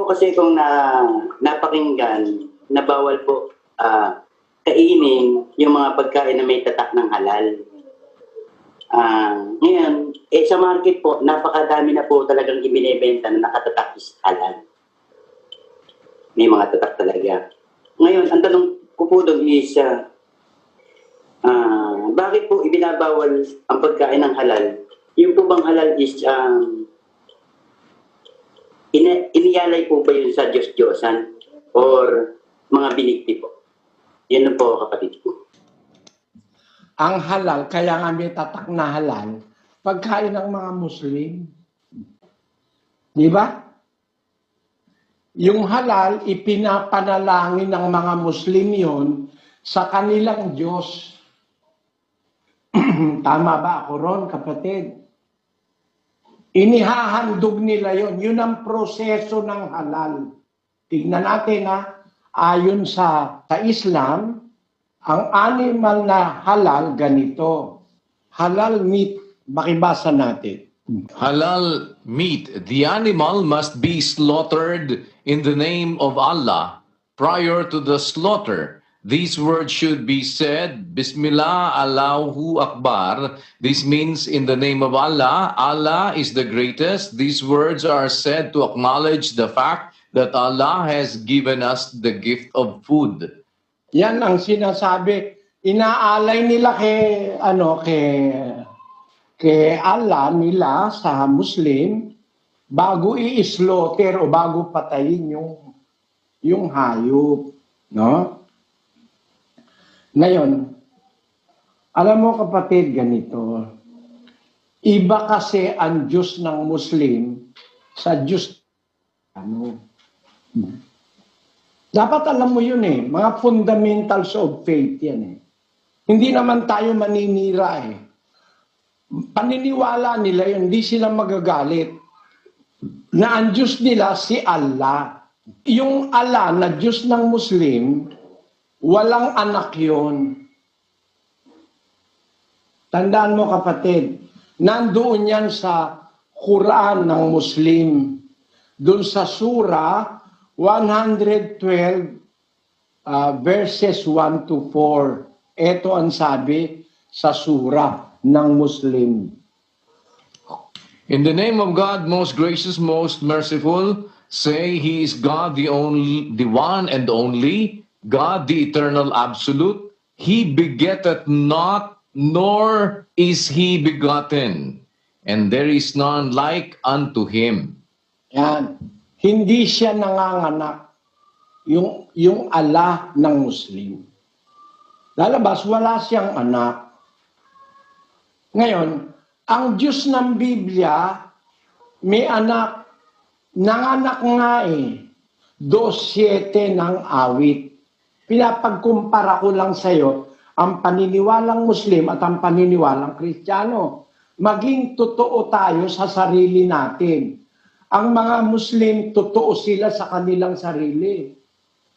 po kasi kung napakinggan na bawal po kainin yung mga pagkain na may tatak ng halal. Ngayon, sa market po, napakadami na po talagang ibinebenta na nakatatak is halal. May mga tatak talaga. Ngayon, ang tanong ko po doon is, bakit po ibinabawal ang pagkain ng halal? Yung po bang halal is, iniyalay po ba yun sa Diyos-Diyosan or mga binikti po? Yan na po, kapatid ko. Ang halal, kaya nga may tatak na halal, pagkain ng mga Muslim. Di ba? Yung halal, ipinapanalangin ng mga Muslim yon sa kanilang Diyos. Tama ba ako ron, kapatid? Inihahandog nila yon. Yun ang proseso ng halal. Tignan natin ayon sa Islam, ang animal na halal ganito. Halal meat, makibasa natin. Halal meat. The animal must be slaughtered in the name of Allah. Prior to the slaughter, these words should be said, Bismillah, Allahu Akbar. This means in the name of Allah. Allah is the greatest. These words are said to acknowledge the fact that Allah has given us the gift of food. Yan ang sinasabi. Inaalay nila kay Allah nila sa Muslim bago i-slaughter o bago patayin yung hayop, no? Ngayon, alam mo kapatid, ganito. Iba kasi ang Diyos ng Muslim sa Diyos Dapat alam mo yun mga fundamentals of faith yan Hindi naman tayo maninira Paniniwala nila yun, hindi sila magagalit. Na ang Diyos nila si Allah. Yung Allah na Diyos ng Muslim, walang anak yun. Tandaan mo kapatid, nandoon yan sa Quran ng Muslim. Doon sa Surah 112 verses 1 to 4. Ito ang sabi sa surah ng Muslim. In the name of God, most gracious, most merciful, say He is God, the one and only, God, the eternal absolute. He begetteth not, nor is He begotten, and there is none like unto Him. Yan. Hindi siya nanganganak. Yung Allah ng Muslim. Lalabas, wala siyang anak. Ngayon, ang Diyos ng Biblia, may anak, nanganak nga 2:7 ng awit. Pinapagkumpara ko lang sa'yo ang paniniwalang Muslim at ang paniniwalang Kristiyano. Maging totoo tayo sa sarili natin. Ang mga Muslim, totoo sila sa kanilang sarili.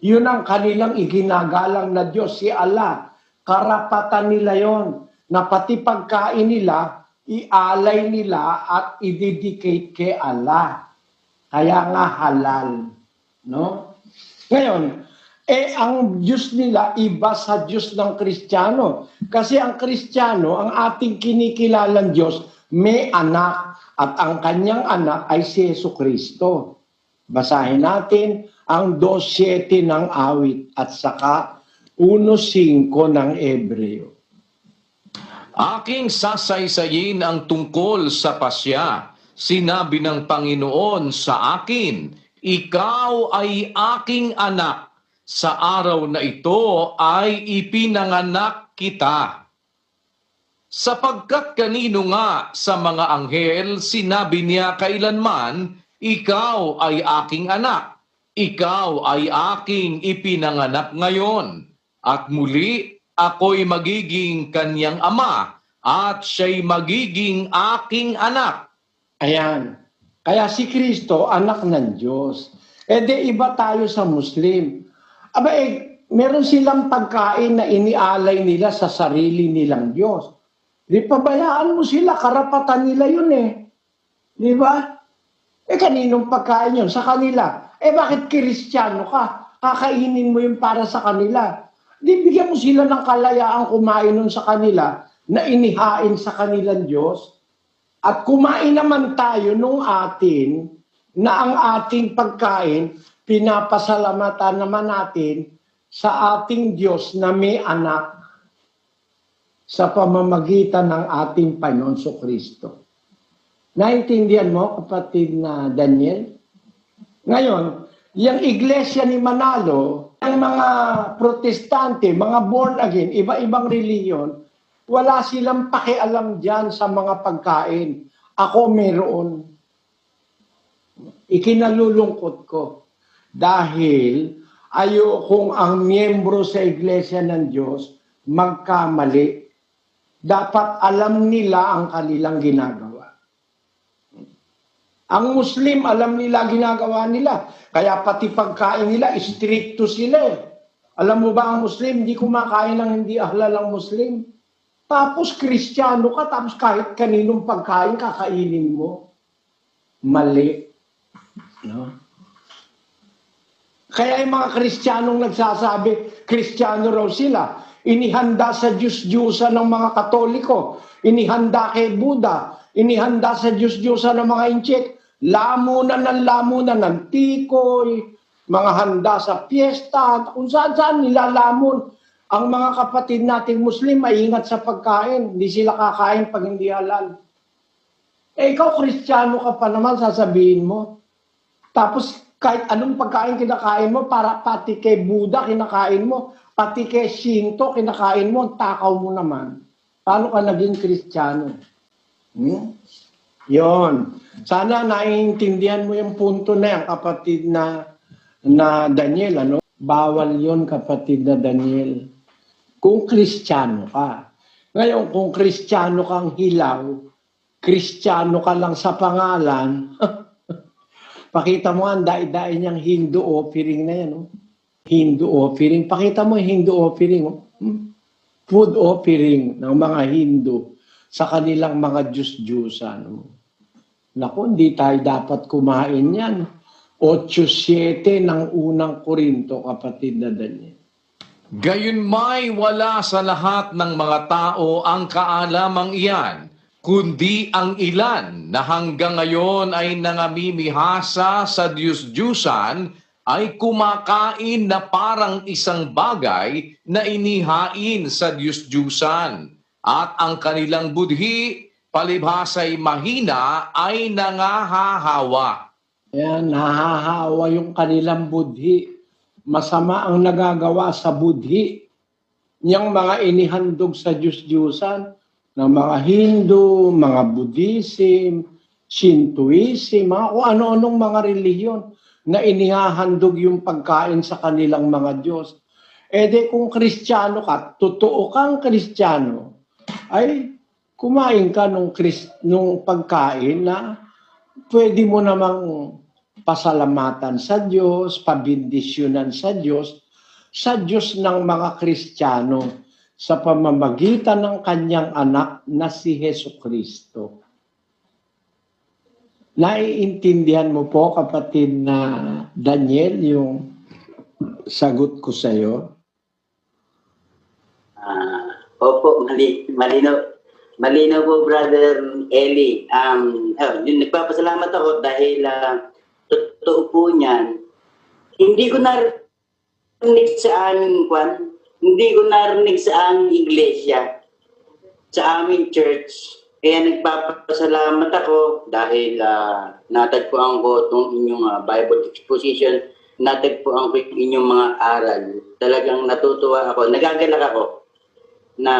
Yun ang kanilang iginagalang na Diyos, si Allah. Karapatan nila yon na pati pagkain nila, ialay nila at i-dedicate kay Allah. Kaya nga halal. No? Ngayon, ang Diyos nila iba sa Diyos ng Kristiyano. Kasi ang Kristiyano, ang ating kinikilalang Diyos, may anak. At ang kanyang anak ay si Jesucristo. Basahin natin ang 2:7 ng awit at saka 1:5 ng Hebreo. Aking sasaysayin ang tungkol sa pasya. Sinabi ng Panginoon sa akin, ikaw ay aking anak. Sa araw na ito ay ipinanganak kita. Sapagkat kanino nga sa mga anghel sinabi niya kailanman, ikaw ay aking anak. Ikaw ay aking ipinanganak ngayon. At muli ako'y magiging kanyang ama at siya'y magiging aking anak. Ayan. Kaya si Kristo, anak ng Diyos. De iba tayo sa Muslim. Meron silang pagkain na inialay nila sa sarili nilang Diyos. Di pabayaan mo sila, karapatan nila yun Di ba? Kaninong pagkain yun? Sa kanila. Bakit Kristiyano ka? Kakainin mo yun para sa kanila. Di bigyan mo sila ng kalayaan kumain nun sa kanila na inihain sa kanilang Diyos. At kumain naman tayo nung atin na ang ating pagkain, pinapasalamatan naman natin sa ating Diyos na may anak sa pamamagitan ng ating Panginoon Kristo. Naintindihan mo, kapatid na Daniel? Ngayon, yung iglesia ni Manalo, ang mga protestante, mga born again, iba-ibang reliyon, wala silang pakialam dyan sa mga pagkain. Ako meron. Ikinalulungkot ko. Dahil ayokong ang miyembro sa iglesia ng Diyos magkamali. Dapat alam nila ang kanilang ginagawa. Ang Muslim, alam nila ginagawa nila. Kaya pati pagkain nila, stricto sila. Alam mo ba ang Muslim, hindi kumakain ng hindi halal ang Muslim. Tapos Kristiyano ka, tapos kahit kaninong pagkain, kakainin mo. Mali. No? Kaya yung mga Kristiyanong nagsasabi, Kristiyano raw sila. Inihanda sa Diyos-Diyusa ng mga Katoliko. Inihanda kay Buddha. Inihanda sa Diyos-Diyusa ng mga Inchik. Lamunan ng tikoy, mga handa sa piyesta, kung saan-saan nilalamon. Ang mga kapatid nating Muslim ay ingat sa pagkain. Hindi sila kakain pag hindi halal. Ikaw, Kristiyano ka pa naman, sasabihin mo. Tapos kahit anong pagkain kinakain mo, para pati kay Buddha kinakain mo, pati kay Shinto kinakain mo, takaw mo naman. Paano ka naging Kristiyano? Yon. Sana naiintindihan mo yung punto na yan, kapatid na Daniel. Ano? Bawal yon, kapatid na Daniel. Kung Kristiyano ka. Ngayon, kung Kristiyano kang hilaw, Kristiyano ka lang sa pangalan, pakita mo ang dai-dai niyang Hindu offering na yan. Oh. Hindu offering. Pakita mo yung Hindu offering. Oh. Food offering ng mga Hindu sa kanilang mga Diyos-Diyusan. Oh. Naku, hindi tayo dapat kumain yan. 8:7 ng unang Korinto, kapatid na Daniel. Gayunmay wala sa lahat ng mga tao ang kaalamang iyan, kundi ang ilan na hanggang ngayon ay nangamimihasa sa Diyos-Diyusan ay kumakain na parang isang bagay na inihain sa Diyos-Diyusan. At ang kanilang budhi, palibhasa'y mahina, ay nangahahawa. Ayan, nahahawa yung kanilang budhi. Masama ang nagagawa sa budhi. Niyang mga inihandog sa Diyos-Diyusan, ng mga Hindu, mga Buddhism, Shintoism, mga kung ano-anong mga reliyon na inihahandog yung pagkain sa kanilang mga Diyos. Di kung Kristiyano ka, totoo kang Kristiyano, ay kumain ka nung pagkain na pwede mo namang pasalamatan sa Diyos, pabindisyonan sa Diyos ng mga Kristiyano sa pamamagitan ng kanyang anak na si Jesucristo. Naiintindihan mo po, kapatid na Daniel, yung sagot ko sa iyo? Opo, malinaw po, Brother Eli. Yung nagpapasalamat ako dahil totoo po niyan. Hindi ko narinig sa aming hindi ko narinig sa aming iglesia, sa aming church. Kaya nagpapasalamat ako dahil natagpuan ko itong inyong Bible exposition, natagpuan ko yung inyong mga aral. Talagang natutuwa ako, nagagalak ako na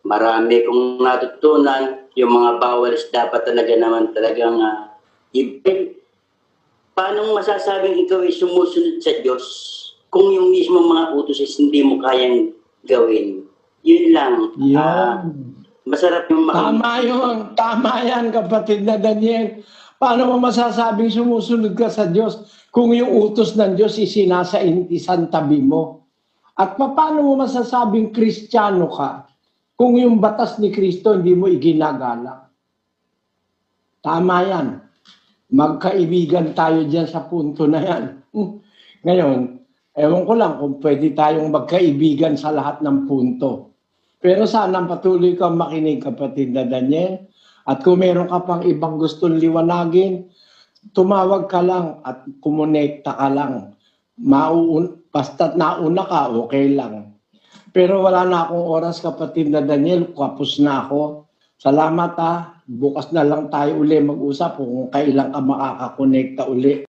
marami kong natutunan. Yung mga bawals dapat talaga naman talagang paano masasabing ikaw ay sumusunod sa Diyos kung yung mismo mga utos is hindi mo kayang gawin? Yun lang. Masarap yung Tama yan, kapatid na Daniel. Paano mo masasabing sumusunod ka sa Diyos kung yung utos ng Diyos isinasa isang tabi mo? At paano mo masasabing Kristiyano ka kung yung batas ni Kristo hindi mo iginagalang? Tama yan. magkaibigan tayo dyan sa punto na yan. Ngayon, ewan ko lang kung pwede tayong magkaibigan sa lahat ng punto. Pero sana patuloy kang makinig, kapatid na Daniel. At kung meron ka pang ibang gustong liwanagin, tumawag ka lang at kumonekta ka lang. Basta't nauna ka, okay lang. Pero wala na akong oras, kapatid na Daniel. Kapos na ako. Salamat ha. Bukas na lang tayo uli mag-usap kung kailan ka makakakonekta uli.